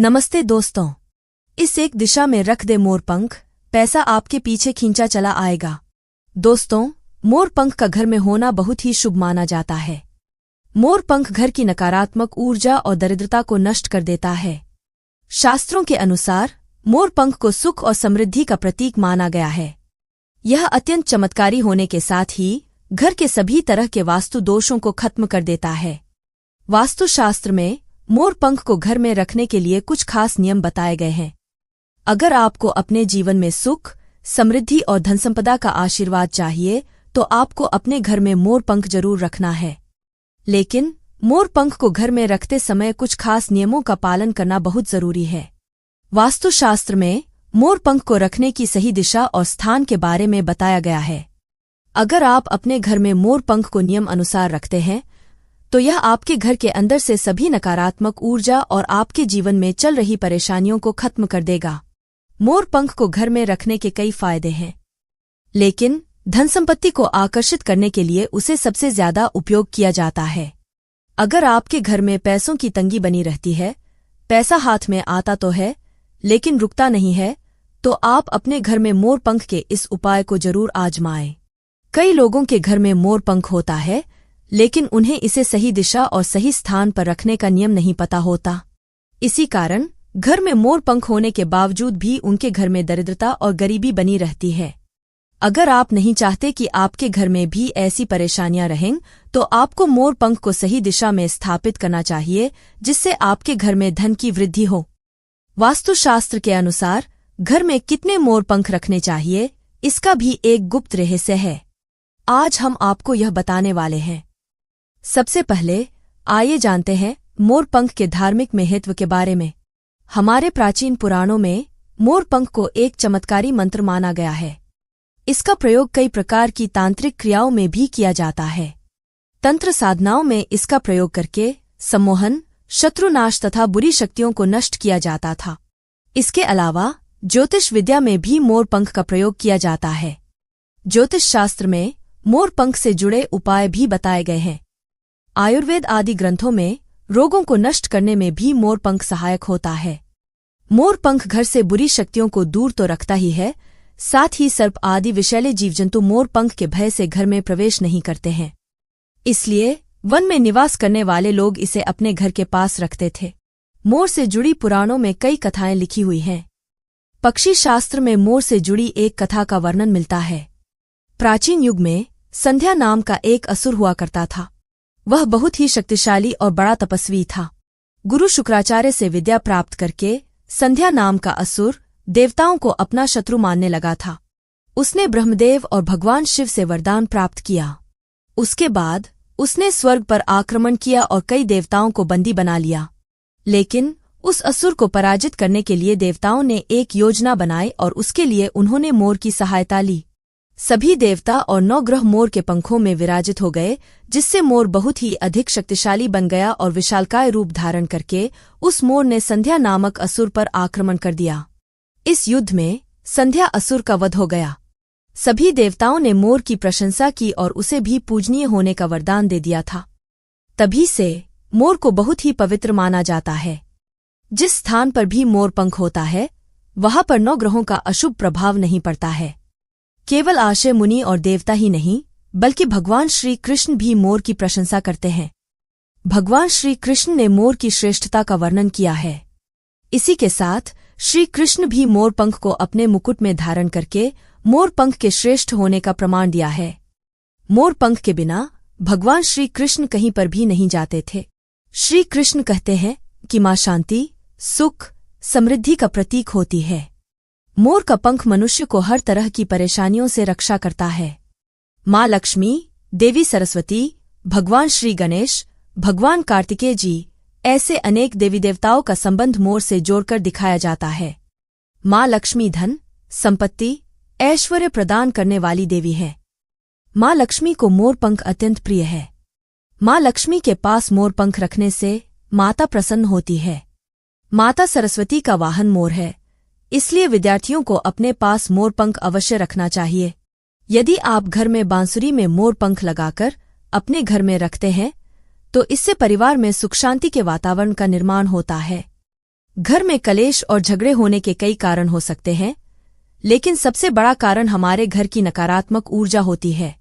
नमस्ते दोस्तों। इस एक दिशा में रख दे मोर पंख, पैसा आपके पीछे खींचा चला आएगा। दोस्तों, मोर पंख का घर में होना बहुत ही शुभ माना जाता है। मोर पंख घर की नकारात्मक ऊर्जा और दरिद्रता को नष्ट कर देता है। शास्त्रों के अनुसार मोर पंख को सुख और समृद्धि का प्रतीक माना गया है। यह अत्यंत चमत्कारी होने के साथ ही घर के सभी तरह के वास्तु दोषों को खत्म कर देता है। वास्तुशास्त्र में मोर पंख को घर में रखने के लिए कुछ खास नियम बताए गए हैं। अगर आपको अपने जीवन में सुख, समृद्धि और धनसंपदा का आशीर्वाद चाहिए तो आपको अपने घर में मोर पंख जरूर रखना है। लेकिन मोर पंख को घर में रखते समय कुछ खास नियमों का पालन करना बहुत जरूरी है। वास्तुशास्त्र में मोर पंख को रखने की सही दिशा और स्थान के बारे में बताया गया है। अगर आप अपने घर में मोर पंख को नियम अनुसार रखते हैं तो यह आपके घर के अंदर से सभी नकारात्मक ऊर्जा और आपके जीवन में चल रही परेशानियों को खत्म कर देगा। मोर पंख को घर में रखने के कई फायदे हैं, लेकिन धनसंपत्ति को आकर्षित करने के लिए उसे सबसे ज्यादा उपयोग किया जाता है। अगर आपके घर में पैसों की तंगी बनी रहती है, पैसा हाथ में आता तो है लेकिन रुकता नहीं है, तो आप अपने घर में मोर पंख के इस उपाय को जरूर आजमाएं। कई लोगों के घर में मोर पंख होता है, लेकिन उन्हें इसे सही दिशा और सही स्थान पर रखने का नियम नहीं पता होता। इसी कारण घर में मोर पंख होने के बावजूद भी उनके घर में दरिद्रता और गरीबी बनी रहती है। अगर आप नहीं चाहते कि आपके घर में भी ऐसी परेशानियां रहें, तो आपको मोर पंख को सही दिशा में स्थापित करना चाहिए, जिससे आपके घर में धन की वृद्धि हो। वास्तुशास्त्र के अनुसार घर में कितने मोर पंख रखने चाहिए, इसका भी एक गुप्त रहस्य है। आज हम आपको यह बताने वाले हैं। सबसे पहले आइए जानते हैं मोर पंख के धार्मिक महत्व के बारे में। हमारे प्राचीन पुराणों में मोर पंख को एक चमत्कारी मंत्र माना गया है। इसका प्रयोग कई प्रकार की तांत्रिक क्रियाओं में भी किया जाता है। तंत्र साधनाओं में इसका प्रयोग करके सम्मोहन, शत्रुनाश तथा बुरी शक्तियों को नष्ट किया जाता था। इसके अलावा ज्योतिष विद्या में भी मोर पंख का प्रयोग किया जाता है। ज्योतिष शास्त्र में मोर पंख से जुड़े उपाय भी बताए गए हैं। आयुर्वेद आदि ग्रंथों में रोगों को नष्ट करने में भी मोर पंख सहायक होता है। मोर पंख घर से बुरी शक्तियों को दूर तो रखता ही है, साथ ही सर्प आदि विषैले जीवजंतु मोर पंख के भय से घर में प्रवेश नहीं करते हैं। इसलिए वन में निवास करने वाले लोग इसे अपने घर के पास रखते थे। मोर से जुड़ी पुराणों में कई कथाएं लिखी हुई हैं। पक्षी शास्त्र में मोर से जुड़ी एक कथा का वर्णन मिलता है। प्राचीन युग में संध्या नाम का एक असुर हुआ करता था। वह बहुत ही शक्तिशाली और बड़ा तपस्वी था। गुरु शुक्राचार्य से विद्या प्राप्त करके संध्या नाम का असुर देवताओं को अपना शत्रु मानने लगा था। उसने ब्रह्मदेव और भगवान शिव से वरदान प्राप्त किया। उसके बाद उसने स्वर्ग पर आक्रमण किया और कई देवताओं को बंदी बना लिया। लेकिन उस असुर को पराजित करने के लिए देवताओं ने एक योजना बनाई और उसके लिए उन्होंने मोर की सहायता ली। सभी देवता और 9 ग्रह मोर के पंखों में विराजित हो गए, जिससे मोर बहुत ही अधिक शक्तिशाली बन गया और विशालकाय रूप धारण करके उस मोर ने संध्या नामक असुर पर आक्रमण कर दिया। इस युद्ध में संध्या असुर का वध हो गया। सभी देवताओं ने मोर की प्रशंसा की और उसे भी पूजनीय होने का वरदान दे दिया था। तभी से मोर को बहुत ही पवित्र माना जाता है। जिस स्थान पर भी मोर पंख होता है, वहां पर 9 ग्रहों का अशुभ प्रभाव नहीं पड़ता है। केवल आशय मुनि और देवता ही नहीं, बल्कि भगवान श्री कृष्ण भी मोर की प्रशंसा करते हैं। भगवान श्री कृष्ण ने मोर की श्रेष्ठता का वर्णन किया है। इसी के साथ श्री कृष्ण भी मोर पंख को अपने मुकुट में धारण करके मोर पंख के श्रेष्ठ होने का प्रमाण दिया है। मोर पंख के बिना भगवान श्री कृष्ण कहीं पर भी नहीं जाते थे। श्री कृष्ण कहते हैं कि माँ शांति, सुख, समृद्धि का प्रतीक होती है। मोर का पंख मनुष्य को हर तरह की परेशानियों से रक्षा करता है। माँ लक्ष्मी, देवी सरस्वती, भगवान श्री गणेश, भगवान कार्तिकेय जी, ऐसे अनेक देवी देवताओं का संबंध मोर से जोड़कर दिखाया जाता है। माँ लक्ष्मी धन, संपत्ति, ऐश्वर्य प्रदान करने वाली देवी है। माँ लक्ष्मी को मोर पंख अत्यंत प्रिय है। माँ लक्ष्मी के पास मोर पंख रखने से माता प्रसन्न होती है। माता सरस्वती का वाहन मोर है, इसलिए विद्यार्थियों को अपने पास मोर पंख अवश्य रखना चाहिए। यदि आप घर में बांसुरी में मोर पंख लगाकर अपने घर में रखते हैं, तो इससे परिवार में सुख शांति के वातावरण का निर्माण होता है। घर में कलेश और झगड़े होने के कई कारण हो सकते हैं, लेकिन सबसे बड़ा कारण हमारे घर की नकारात्मक ऊर्जा होती है।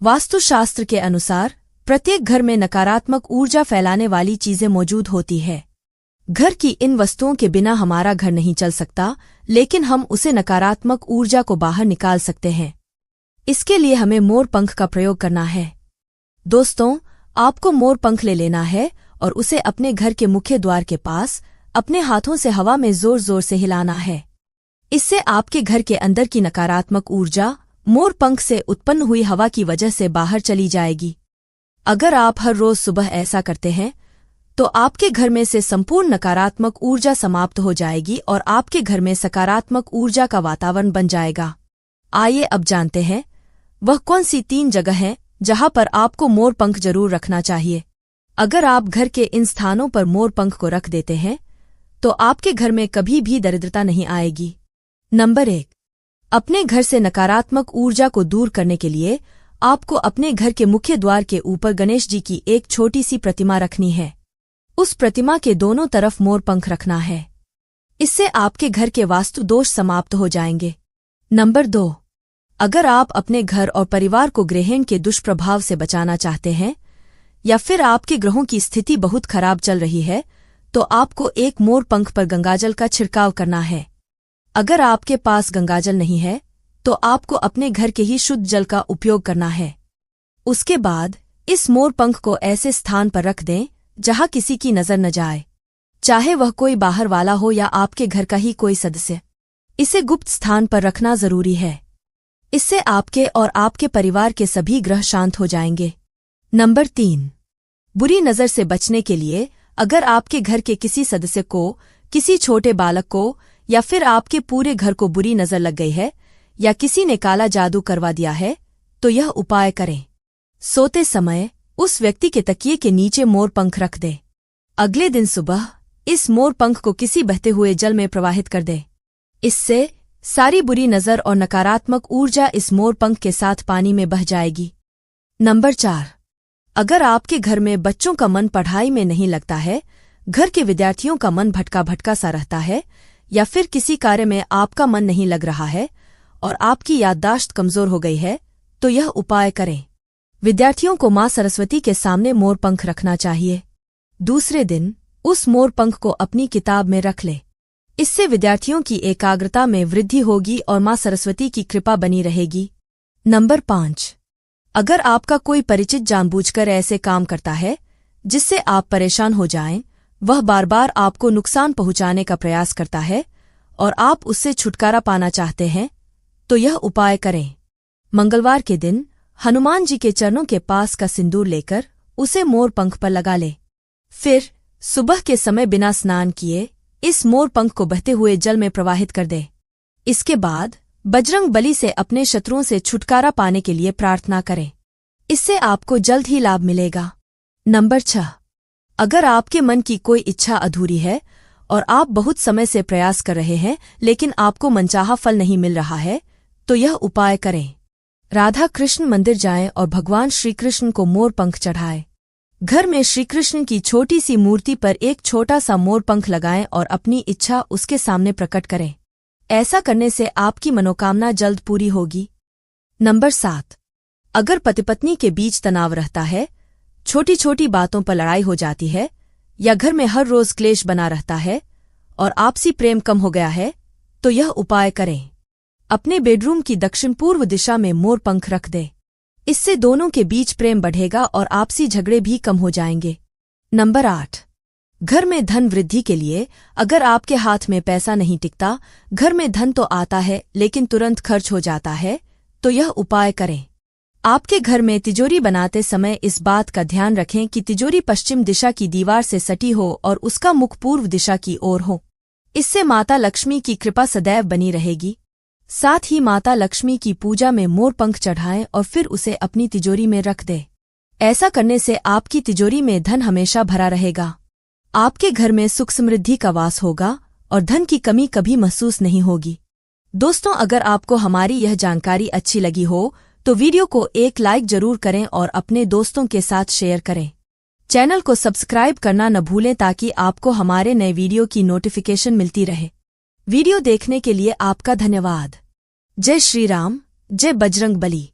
वास्तुशास्त्र के अनुसार प्रत्येक घर में नकारात्मक ऊर्जा फैलाने वाली चीजें मौजूद होती है। घर की इन वस्तुओं के बिना हमारा घर नहीं चल सकता, लेकिन हम उसे नकारात्मक ऊर्जा को बाहर निकाल सकते हैं। इसके लिए हमें मोर पंख का प्रयोग करना है। दोस्तों, आपको मोर पंख ले लेना है और उसे अपने घर के मुख्य द्वार के पास अपने हाथों से हवा में जोर जोर से हिलाना है। इससे आपके घर के अंदर की नकारात्मक ऊर्जा मोर पंख से उत्पन्न हुई हवा की वजह से बाहर चली जाएगी। अगर आप हर रोज सुबह ऐसा करते हैं तो आपके घर में से संपूर्ण नकारात्मक ऊर्जा समाप्त हो जाएगी और आपके घर में सकारात्मक ऊर्जा का वातावरण बन जाएगा। आइए अब जानते हैं वह कौन सी 3 जगह हैं जहां पर आपको मोर पंख जरूर रखना चाहिए। अगर आप घर के इन स्थानों पर मोर पंख को रख देते हैं तो आपके घर में कभी भी दरिद्रता नहीं आएगी। नंबर 1, अपने घर से नकारात्मक ऊर्जा को दूर करने के लिए आपको अपने घर के मुख्य द्वार के ऊपर गणेश जी की एक छोटी सी प्रतिमा रखनी है। उस प्रतिमा के दोनों तरफ मोर पंख रखना है। इससे आपके घर के वास्तु दोष समाप्त हो जाएंगे। नंबर 2, अगर आप अपने घर और परिवार को ग्रहण के दुष्प्रभाव से बचाना चाहते हैं या फिर आपके ग्रहों की स्थिति बहुत खराब चल रही है तो आपको एक मोर पंख पर गंगाजल का छिड़काव करना है। अगर आपके पास गंगाजल नहीं है तो आपको अपने घर के ही शुद्ध जल का उपयोग करना है। उसके बाद इस मोर पंख को ऐसे स्थान पर रख दें जहां किसी की नजर न जाए, चाहे वह कोई बाहर वाला हो या आपके घर का ही कोई सदस्य। इसे गुप्त स्थान पर रखना जरूरी है। इससे आपके और आपके परिवार के सभी ग्रह शांत हो जाएंगे। नंबर 3, बुरी नजर से बचने के लिए अगर आपके घर के किसी सदस्य को, किसी छोटे बालक को या फिर आपके पूरे घर को बुरी नजर लग गई है या किसी ने काला जादू करवा दिया है तो यह उपाय करें। सोते समय उस व्यक्ति के तकिए के नीचे मोर पंख रख दे। अगले दिन सुबह इस मोर पंख को किसी बहते हुए जल में प्रवाहित कर दे। इससे सारी बुरी नजर और नकारात्मक ऊर्जा इस मोर पंख के साथ पानी में बह जाएगी। नंबर 4, अगर आपके घर में बच्चों का मन पढ़ाई में नहीं लगता है, घर के विद्यार्थियों का मन भटका भटका सा रहता है या फिर किसी कार्य में आपका मन नहीं लग रहा है और आपकी याददाश्त कमजोर हो गई है तो यह उपाय करें। विद्यार्थियों को मां सरस्वती के सामने मोर पंख रखना चाहिए। दूसरे दिन उस मोर पंख को अपनी किताब में रख ले। इससे विद्यार्थियों की एकाग्रता में वृद्धि होगी और मां सरस्वती की कृपा बनी रहेगी। नंबर 5, अगर आपका कोई परिचित जानबूझकर ऐसे काम करता है जिससे आप परेशान हो जाएं, वह बार बार आपको नुकसान पहुंचाने का प्रयास करता है और आप उससे छुटकारा पाना चाहते हैं तो यह उपाय करें। मंगलवार के दिन हनुमान जी के चरणों के पास का सिंदूर लेकर उसे मोर पंख पर लगा ले। फिर सुबह के समय बिना स्नान किए इस मोर पंख को बहते हुए जल में प्रवाहित कर दे। इसके बाद बजरंग बली से अपने शत्रुओं से छुटकारा पाने के लिए प्रार्थना करें। इससे आपको जल्द ही लाभ मिलेगा। नंबर 6, अगर आपके मन की कोई इच्छा अधूरी है और आप बहुत समय से प्रयास कर रहे हैं लेकिन आपको मनचाहा फल नहीं मिल रहा है तो यह उपाय करें। राधा कृष्ण मंदिर जाएं और भगवान श्री कृष्ण को मोर पंख चढ़ाएं। घर में श्री कृष्ण की छोटी सी मूर्ति पर एक छोटा सा मोर पंख लगाएं और अपनी इच्छा उसके सामने प्रकट करें। ऐसा करने से आपकी मनोकामना जल्द पूरी होगी। नंबर 7, अगर पति पत्नी के बीच तनाव रहता है, छोटी छोटी बातों पर लड़ाई हो जाती है या घर में हर रोज क्लेश बना रहता है और आपसी प्रेम कम हो गया है तो यह उपाय करें। अपने बेडरूम की दक्षिण पूर्व दिशा में मोर पंख रख दे। इससे दोनों के बीच प्रेम बढ़ेगा और आपसी झगड़े भी कम हो जाएंगे। नंबर 8, घर में धन वृद्धि के लिए अगर आपके हाथ में पैसा नहीं टिकता, घर में धन तो आता है लेकिन तुरंत खर्च हो जाता है तो यह उपाय करें। आपके घर में तिजोरी बनाते समय इस बात का ध्यान रखें कि तिजोरी पश्चिम दिशा की दीवार से सटी हो और उसका मुख पूर्व दिशा की ओर हो। इससे माता लक्ष्मी की कृपा सदैव बनी रहेगी। साथ ही माता लक्ष्मी की पूजा में मोर पंख चढ़ाएं और फिर उसे अपनी तिजोरी में रख दे। ऐसा करने से आपकी तिजोरी में धन हमेशा भरा रहेगा। आपके घर में सुख समृद्धि का वास होगा और धन की कमी कभी महसूस नहीं होगी। दोस्तों, अगर आपको हमारी यह जानकारी अच्छी लगी हो तो वीडियो को एक लाइक जरूर करें और अपने दोस्तों के साथ शेयर करें। चैनल को सब्सक्राइब करना न भूलें ताकि आपको हमारे नए वीडियो की नोटिफिकेशन मिलती रहे। वीडियो देखने के लिए आपका धन्यवाद। जय श्री राम, जय बजरंग बली।